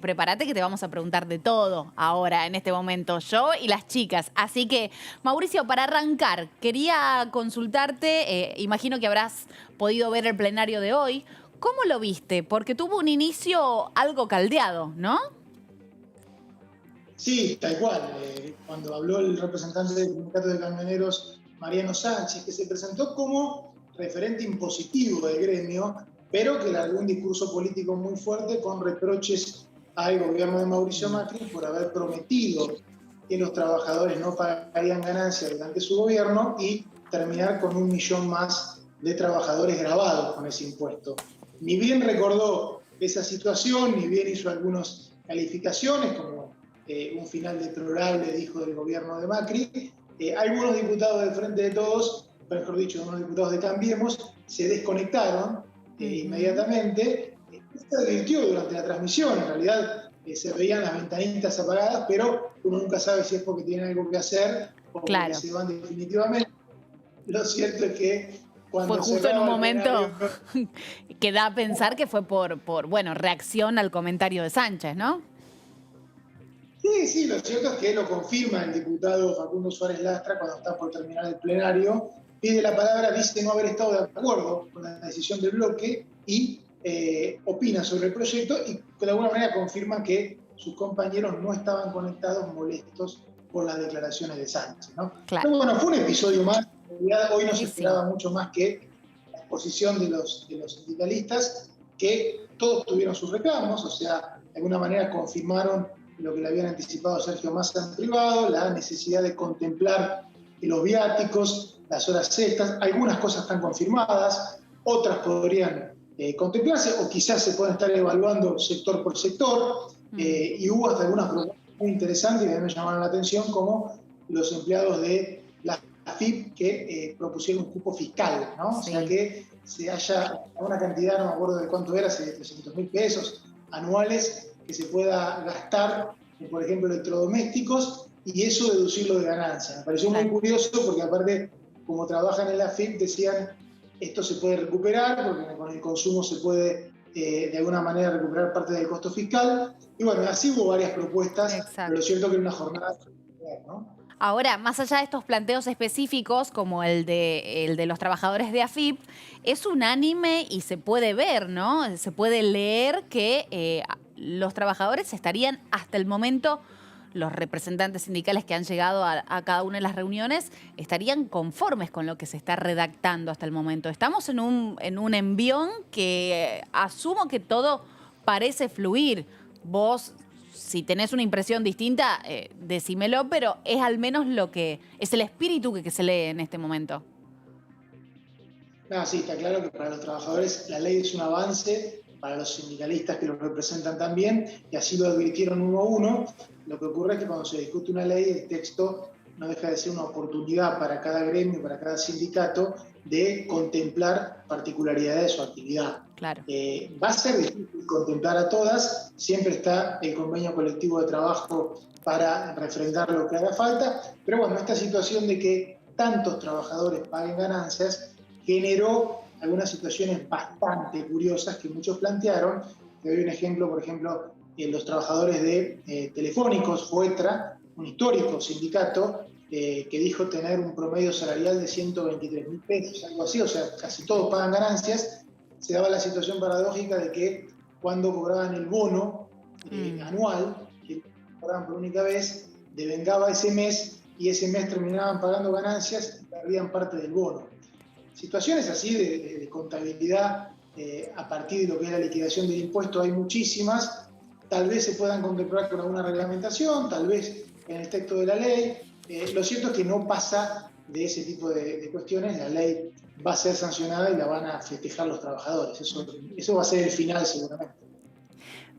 prepárate que te vamos a preguntar de todo ahora, en este momento, yo y las chicas. Así que, Mauricio, para arrancar, quería consultarte, imagino que habrás podido ver el plenario de hoy. ¿Cómo lo viste? Porque tuvo un inicio algo caldeado, ¿no? Sí, tal cual. Cuando habló el representante del Sindicato de Camioneros, Mariano Sánchez, que se presentó como referente impositivo del gremio, pero que largó un discurso político muy fuerte con reproches al gobierno de Mauricio Macri por haber prometido que los trabajadores no pagarían ganancias durante su gobierno y terminar con 1 millón más de trabajadores grabados con ese impuesto. Ni bien recordó esa situación, ni bien hizo algunas calificaciones, como un final deplorable, dijo, del gobierno de Macri. Algunos diputados del Frente de Todos, mejor dicho, algunos diputados de Cambiemos, se desconectaron inmediatamente. Se advirtió durante la transmisión, en realidad se veían las ventanitas apagadas, pero uno nunca sabe si es porque tienen algo que hacer o porque se van definitivamente. Lo cierto es que cuando fue justo en un momento que da a pensar que fue por reacción al comentario de Sánchez, ¿no? Sí, lo cierto es que lo confirma el diputado Facundo Suárez Lastra cuando está por terminar el plenario. Pide la palabra, dice no haber estado de acuerdo con la decisión del bloque y opina sobre el proyecto y de alguna manera confirma que sus compañeros no estaban conectados, molestos por las declaraciones de Sánchez, ¿no? Claro. Pero bueno, fue un episodio más. En realidad hoy no se esperaba mucho más que la exposición de los sindicalistas, que todos tuvieron sus reclamos, o sea, de alguna manera confirmaron lo que le habían anticipado Sergio Massa en privado, la necesidad de contemplar los viáticos, las horas extras. Algunas cosas están confirmadas, otras podrían contemplarse o quizás se pueden estar evaluando sector por sector, y hubo hasta algunas propuestas muy interesantes que me llamaron la atención, como los empleados de la AFIP que propusieron un cupo fiscal, ¿no? Sí. O sea, que se haya una cantidad, no me acuerdo de cuánto era, 300.000 pesos anuales que se pueda gastar, por ejemplo, electrodomésticos, y eso deducirlo de ganancia. Me pareció muy curioso porque aparte, como trabajan en la AFIP, decían esto se puede recuperar porque con el consumo se puede de alguna manera recuperar parte del costo fiscal. Y bueno, así hubo varias propuestas, pero lo cierto que en una jornada, ¿no? Ahora, más allá de estos planteos específicos, como el de los trabajadores de AFIP, es unánime y se puede ver, ¿no? Se puede leer que los trabajadores estarían hasta el momento, los representantes sindicales que han llegado a cada una de las reuniones, estarían conformes con lo que se está redactando hasta el momento. Estamos en un envión que asumo que todo parece fluir. Vos, si tenés una impresión distinta, decímelo, pero es al menos lo que es el espíritu que se lee en este momento. Sí, está claro que para los trabajadores la ley es un avance, para los sindicalistas que los representan también, y así lo advirtieron uno a uno. Lo que ocurre es que cuando se discute una ley, el texto no deja de ser una oportunidad para cada gremio, para cada sindicato, de contemplar particularidades de su actividad. Claro. Va a ser difícil contemplar a todas, siempre está el convenio colectivo de trabajo para refrendar lo que haga falta, pero bueno, esta situación de que tantos trabajadores paguen ganancias generó algunas situaciones bastante curiosas que muchos plantearon. Te doy un ejemplo, por ejemplo, los trabajadores de Telefónicos, FOETRA, un histórico sindicato, que dijo tener un promedio salarial de 123.000 pesos, algo así, o sea, casi todos pagan ganancias. Se daba la situación paradójica de que cuando cobraban el bono anual, que cobraban por única vez, devengaba ese mes y ese mes terminaban pagando ganancias y perdían parte del bono. Situaciones así de contabilidad a partir de lo que es la liquidación del impuesto hay muchísimas. Tal vez se puedan contemplar con alguna reglamentación, tal vez en el texto de la ley. Lo cierto es que no pasa de ese tipo de cuestiones. La ley va a ser sancionada y la van a festejar los trabajadores. Eso va a ser el final seguramente.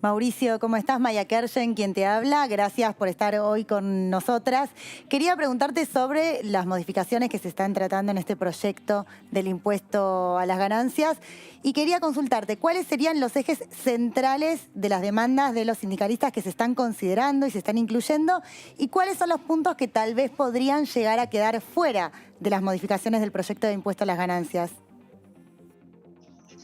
Mauricio, ¿cómo estás? Maya Kershen, quien te habla. Gracias por estar hoy con nosotras. Quería preguntarte sobre las modificaciones que se están tratando en este proyecto del impuesto a las ganancias y quería consultarte cuáles serían los ejes centrales de las demandas de los sindicalistas que se están considerando y se están incluyendo y cuáles son los puntos que tal vez podrían llegar a quedar fuera de las modificaciones del proyecto de impuesto a las ganancias.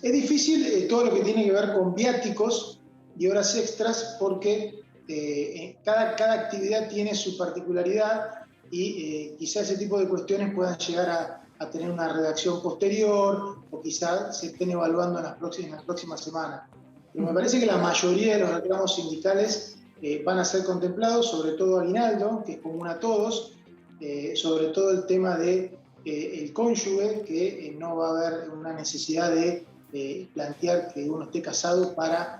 Es difícil todo lo que tiene que ver con viáticos y horas extras porque cada actividad tiene su particularidad y quizá ese tipo de cuestiones puedan llegar a tener una redacción posterior o quizá se estén evaluando en las próximas semanas. Pero me parece que la mayoría de los reclamos sindicales van a ser contemplados, sobre todo aguinaldo, que es común a todos, sobre todo el tema de el cónyuge, que no va a haber una necesidad de plantear que uno esté casado para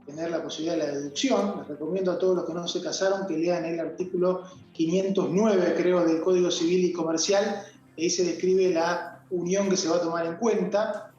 tener la posibilidad de la deducción. Les recomiendo a todos los que no se casaron que lean el artículo 509, creo, del Código Civil y Comercial, que ahí se describe la unión que se va a tomar en cuenta.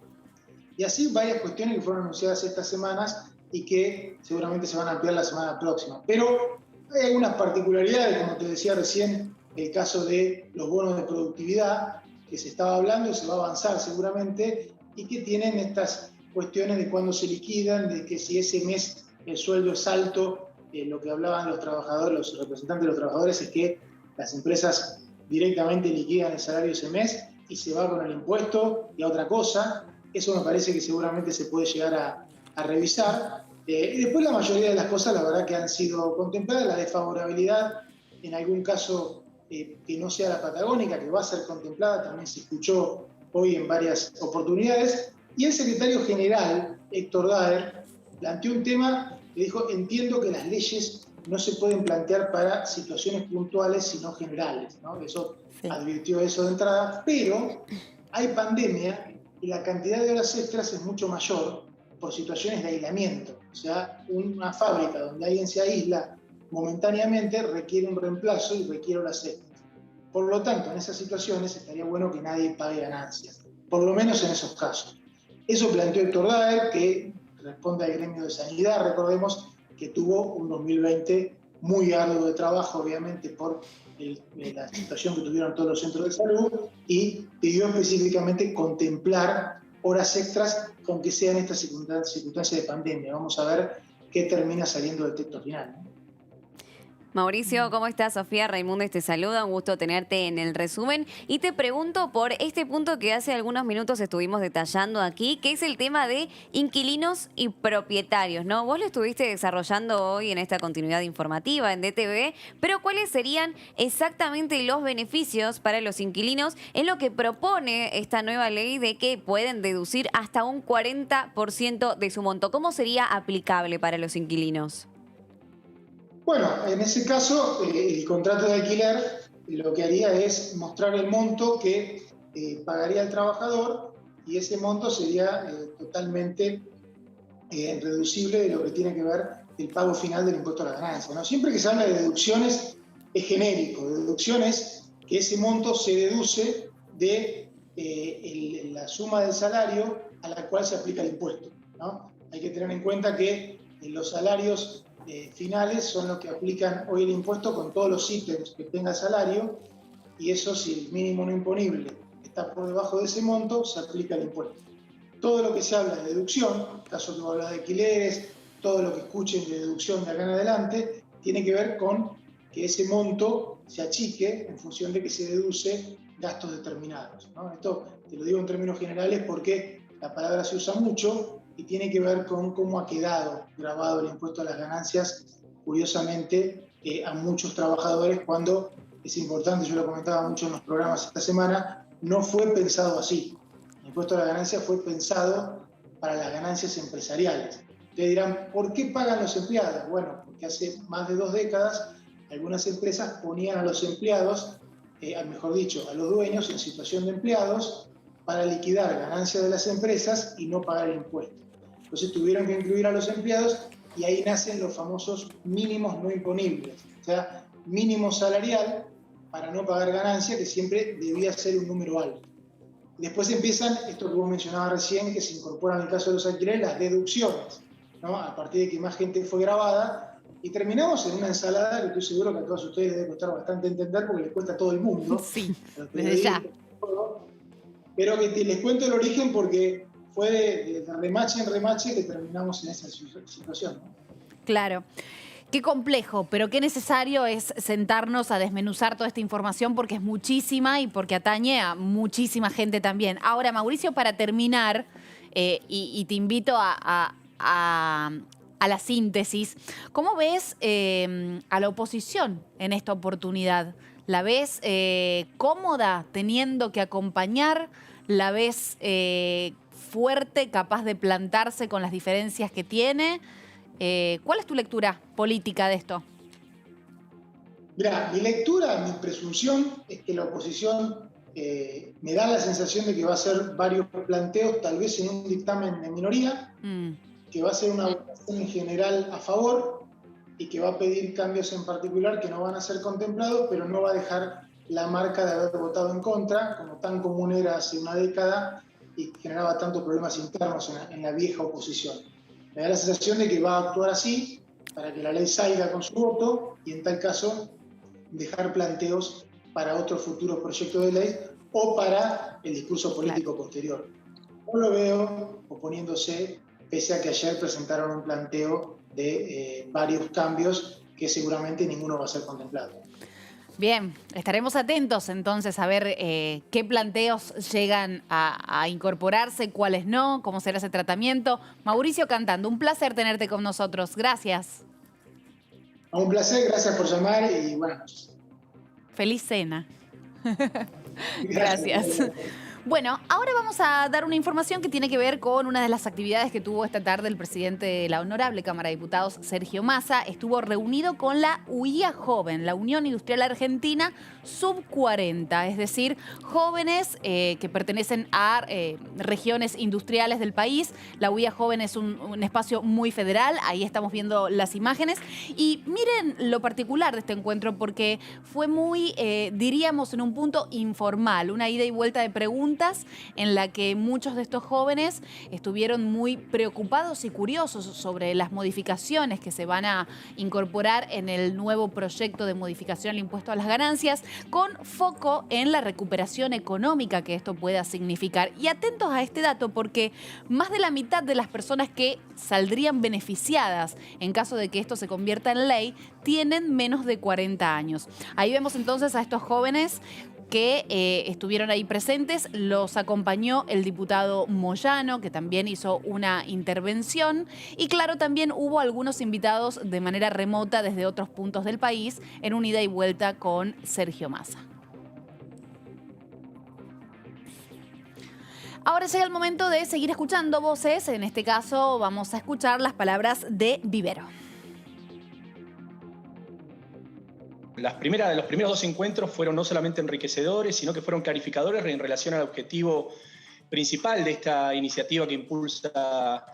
Y así varias cuestiones que fueron anunciadas estas semanas y que seguramente se van a ampliar la semana próxima. Pero hay algunas particularidades, como te decía recién, el caso de los bonos de productividad, que se estaba hablando y se va a avanzar seguramente, y que tienen estas cuestiones de cuándo se liquidan, de que si ese mes el sueldo es alto, lo que hablaban los trabajadores, los representantes de los trabajadores, es que las empresas directamente liquidan el salario ese mes y se va con el impuesto y a otra cosa. Eso me parece que seguramente se puede llegar a revisar. Y después la mayoría de las cosas, la verdad que han sido contempladas, la desfavorabilidad, en algún caso que no sea la patagónica, que va a ser contemplada, también se escuchó hoy en varias oportunidades. Y el secretario general, Héctor Daer, planteó un tema que dijo: entiendo que las leyes no se pueden plantear para situaciones puntuales, sino generales, ¿no? Eso advirtió eso de entrada, pero hay pandemia y la cantidad de horas extras es mucho mayor por situaciones de aislamiento. O sea, una fábrica donde alguien se aísla momentáneamente requiere un reemplazo y requiere horas extras. Por lo tanto, en esas situaciones estaría bueno que nadie pague ganancias, por lo menos en esos casos. Eso planteó Héctor Daer, que responde al gremio de sanidad. Recordemos que tuvo un 2020 muy arduo de trabajo, obviamente, por la situación que tuvieron todos los centros de salud, y pidió específicamente contemplar horas extras, aunque sean estas circunstancias de pandemia. Vamos a ver qué termina saliendo del texto final, ¿no? Mauricio, ¿cómo estás? Sofía Raimundes te saluda, un gusto tenerte en el resumen. Y te pregunto por este punto que hace algunos minutos estuvimos detallando aquí, que es el tema de inquilinos y propietarios, ¿no? Vos lo estuviste desarrollando hoy en esta continuidad informativa en DTV, pero ¿cuáles serían exactamente los beneficios para los inquilinos en lo que propone esta nueva ley de que pueden deducir hasta un 40% de su monto? ¿Cómo sería aplicable para los inquilinos? Bueno, en ese caso, el contrato de alquiler lo que haría es mostrar el monto que pagaría el trabajador y ese monto sería totalmente reducible de lo que tiene que ver el pago final del impuesto a la ganancia, ¿no? Siempre que se habla de deducciones es genérico, deducciones que ese monto se deduce de la suma del salario a la cual se aplica el impuesto, ¿no? Hay que tener en cuenta que los salarios finales son los que aplican hoy el impuesto con todos los ítems que tenga el salario, y eso, si el mínimo no imponible está por debajo de ese monto, se aplica el impuesto. Todo lo que se habla de deducción, en caso que habla de alquileres, todo lo que escuchen de deducción de acá en adelante, tiene que ver con que ese monto se achique en función de que se deduce gastos determinados, ¿no? Esto te lo digo en términos generales porque la palabra se usa mucho y tiene que ver con cómo ha quedado grabado el impuesto a las ganancias, curiosamente, a muchos trabajadores, cuando es importante, yo lo comentaba mucho en los programas esta semana, no fue pensado así. El impuesto a las ganancias fue pensado para las ganancias empresariales. Ustedes dirán, ¿por qué pagan los empleados? Bueno, porque hace más de 2 décadas algunas empresas ponían a los empleados, mejor dicho, a los dueños en situación de empleados para liquidar ganancias de las empresas y no pagar el impuesto. Entonces tuvieron que incluir a los empleados y ahí nacen los famosos mínimos no imponibles, o sea, mínimo salarial para no pagar ganancia, que siempre debía ser un número alto. Después empiezan, esto que vos mencionabas recién, que se incorporan en el caso de los alquileres, las deducciones, ¿no? A partir de que más gente fue grabada, y terminamos en una ensalada que estoy seguro que a todos ustedes les debe costar bastante entender porque les cuesta a todo el mundo. Sí, desde ya. Pero que les cuento el origen porque fue de remache en remache que terminamos en esa situación, ¿no? Claro. Qué complejo, pero qué necesario es sentarnos a desmenuzar toda esta información porque es muchísima y porque atañe a muchísima gente también. Ahora, Mauricio, para terminar, y te invito a la síntesis, ¿cómo ves a la oposición en esta oportunidad? ¿La ves cómoda teniendo que acompañar? ¿La ves fuerte, capaz de plantarse con las diferencias que tiene? ¿Cuál es tu lectura política de esto? Mirá, mi lectura, mi presunción es que la oposición me da la sensación de que va a hacer varios planteos, tal vez en un dictamen de minoría, que va a hacer una votación en general a favor y que va a pedir cambios en particular que no van a ser contemplados, pero no va a dejar la marca de haber votado en contra, como tan común era hace una década y generaba tantos problemas internos en la vieja oposición. Me da la sensación de que va a actuar así para que la ley salga con su voto y en tal caso dejar planteos para otros futuros proyectos de ley o para el discurso político posterior. No lo veo oponiéndose, pese a que ayer presentaron un planteo de varios cambios que seguramente ninguno va a ser contemplado. Bien, estaremos atentos entonces a ver qué planteos llegan a incorporarse, cuáles no, cómo será ese tratamiento. Mauricio Cantando, un placer tenerte con nosotros. Gracias. Un placer, gracias por llamar y buenas noches. Feliz cena. Gracias. Bueno, ahora vamos a dar una información que tiene que ver con una de las actividades que tuvo esta tarde el presidente de la Honorable Cámara de Diputados, Sergio Massa. Estuvo reunido con la UIA Joven, la Unión Industrial Argentina Sub 40, es decir, jóvenes que pertenecen a regiones industriales del país. La UIA Joven es un espacio muy federal, ahí estamos viendo las imágenes. Y miren lo particular de este encuentro porque fue muy, diríamos, en un punto informal, una ida y vuelta de preguntas preguntas en la que muchos de estos jóvenes estuvieron muy preocupados y curiosos sobre las modificaciones que se van a incorporar en el nuevo proyecto de modificación al impuesto a las ganancias, con foco en la recuperación económica que esto pueda significar. Y atentos a este dato porque más de la mitad de las personas que saldrían beneficiadas en caso de que esto se convierta en ley tienen menos de 40 años. Ahí vemos entonces a estos jóvenes que estuvieron ahí presentes. Los acompañó el diputado Moyano, que también hizo una intervención. Y claro, también hubo algunos invitados de manera remota desde otros puntos del país en un ida y vuelta con Sergio Massa. Ahora llega el momento de seguir escuchando voces. En este caso vamos a escuchar las palabras de Vivero. Los primeros dos encuentros fueron no solamente enriquecedores, sino que fueron clarificadores en relación al objetivo principal de esta iniciativa que impulsa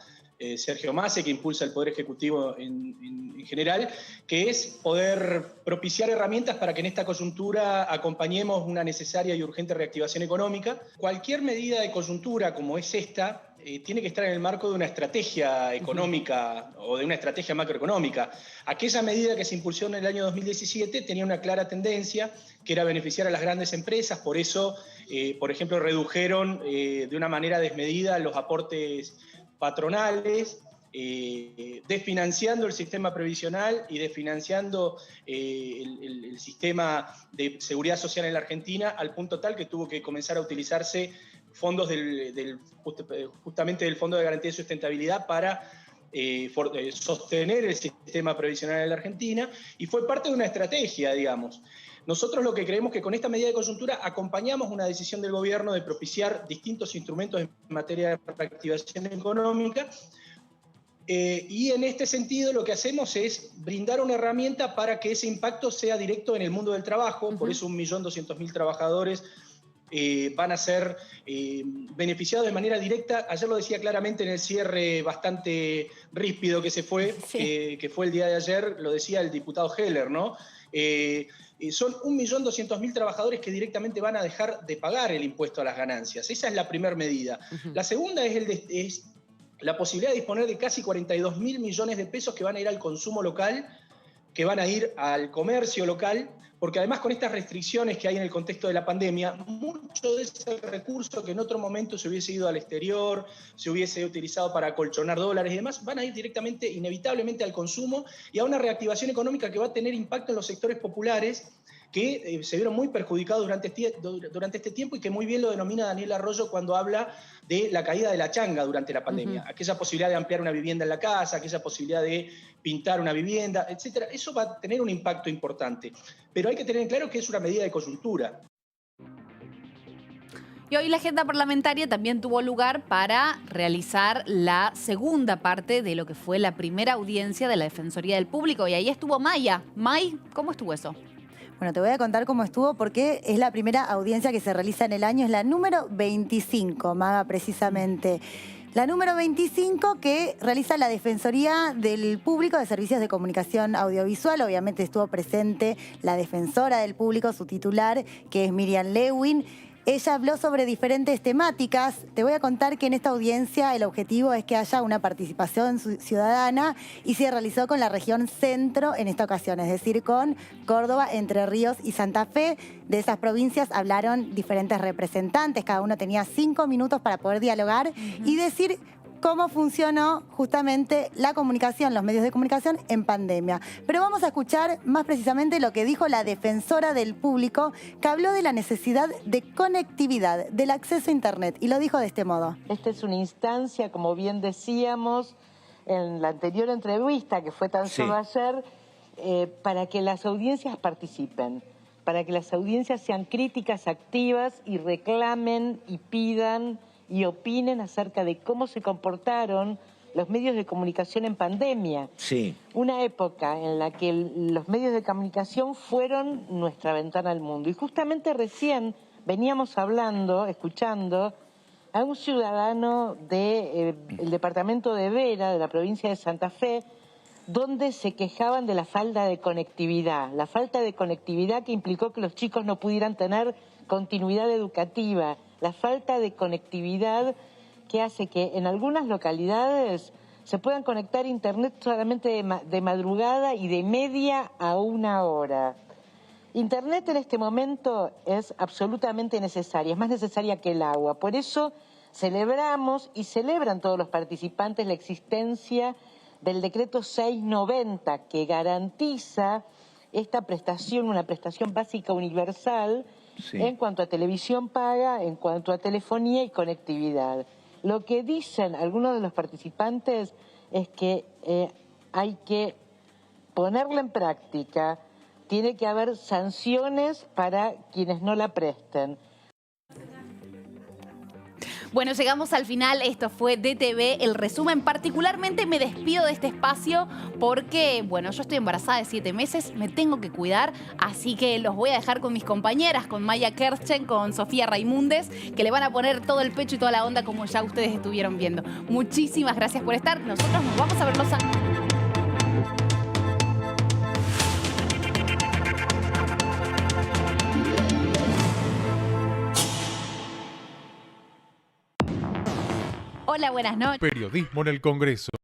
Sergio Massa, que impulsa el Poder Ejecutivo en general, que es poder propiciar herramientas para que en esta coyuntura acompañemos una necesaria y urgente reactivación económica. Cualquier medida de coyuntura como es esta tiene que estar en el marco de una estrategia económica o de una estrategia macroeconómica. Aquella medida que se impulsó en el año 2017 tenía una clara tendencia, que era beneficiar a las grandes empresas. Por eso, por ejemplo, redujeron de una manera desmedida los aportes patronales, desfinanciando el sistema previsional y desfinanciando el sistema de seguridad social en la Argentina, al punto tal que tuvo que comenzar a utilizarse fondos justamente del Fondo de Garantía de Sustentabilidad para sostener el sistema previsional en la Argentina, y fue parte de una estrategia, digamos. Nosotros lo que creemos que con esta medida de coyuntura acompañamos una decisión del gobierno de propiciar distintos instrumentos en materia de reactivación económica, y en este sentido lo que hacemos es brindar una herramienta para que ese impacto sea directo en el mundo del trabajo. Por eso 1.200.000 trabajadores van a ser beneficiados de manera directa. Ayer lo decía claramente en el cierre bastante ríspido que se fue, que fue el día de ayer, lo decía el diputado Heller, ¿no? Son 1.200.000 trabajadores que directamente van a dejar de pagar el impuesto a las ganancias. Esa es la primera medida. La segunda es la posibilidad de disponer de casi 42.000 millones de pesos que van a ir al consumo local, que van a ir al comercio local, porque además con estas restricciones que hay en el contexto de la pandemia, mucho de ese recurso que en otro momento se hubiese ido al exterior, se hubiese utilizado para acolchonar dólares y demás, van a ir directamente, inevitablemente, al consumo y a una reactivación económica que va a tener impacto en los sectores populares que se vieron muy perjudicados durante este tiempo, y que muy bien lo denomina Daniel Arroyo cuando habla de la caída de la changa durante la pandemia. Aquella posibilidad de ampliar una vivienda en la casa, aquella posibilidad de pintar una vivienda, etcétera. Eso va a tener un impacto importante. Pero hay que tener en claro que es una medida de coyuntura. Y hoy la agenda parlamentaria también tuvo lugar para realizar la segunda parte de lo que fue la primera audiencia de la Defensoría del Público. Y ahí estuvo Maya. May, ¿cómo estuvo eso? Bueno, te voy a contar cómo estuvo porque es la primera audiencia que se realiza en el año, es la número 25, Maga, precisamente. La número 25 que realiza la Defensoría del Público de Servicios de Comunicación Audiovisual. Obviamente estuvo presente la defensora del público, su titular, que es Miriam Lewin. Ella habló sobre diferentes temáticas. Te voy a contar que en esta audiencia el objetivo es que haya una participación ciudadana y se realizó con la región centro en esta ocasión, es decir, con Córdoba, Entre Ríos y Santa Fe. De esas provincias hablaron diferentes representantes, cada uno tenía 5 minutos para poder dialogar y decir cómo funcionó justamente la comunicación, los medios de comunicación en pandemia. Pero vamos a escuchar más precisamente lo que dijo la defensora del público, que habló de la necesidad de conectividad, del acceso a Internet, y lo dijo de este modo. Esta es una instancia, como bien decíamos en la anterior entrevista, que fue tan solo ayer, para que las audiencias participen, para que las audiencias sean críticas, activas y reclamen y pidan y opinen acerca de cómo se comportaron los medios de comunicación en pandemia. Sí. Una época en la que los medios de comunicación fueron nuestra ventana al mundo. Y justamente recién veníamos hablando, escuchando a un ciudadano del departamento de Vera, de la provincia de Santa Fe, donde se quejaban de la falta de conectividad. La falta de conectividad que implicó que los chicos no pudieran tener continuidad educativa, la falta de conectividad que hace que en algunas localidades se puedan conectar a internet solamente de madrugada y de media a 1 hora. Internet en este momento es absolutamente necesaria, es más necesaria que el agua. Por eso celebramos y celebran todos los participantes la existencia del decreto 690 que garantiza esta prestación, una prestación básica universal en cuanto a televisión paga, en cuanto a telefonía y conectividad. Lo que dicen algunos de los participantes es que hay que ponerla en práctica, tiene que haber sanciones para quienes no la presten. Bueno, llegamos al final. Esto fue DTV, el resumen. Particularmente me despido de este espacio porque, bueno, yo estoy embarazada de 7 meses, me tengo que cuidar, así que los voy a dejar con mis compañeras, con Maya Kerchen, con Sofía Raimundes, que le van a poner todo el pecho y toda la onda como ya ustedes estuvieron viendo. Muchísimas gracias por estar. Nosotros nos vamos a ver los ángeles. Hola, buenas noches. Periodismo en el Congreso.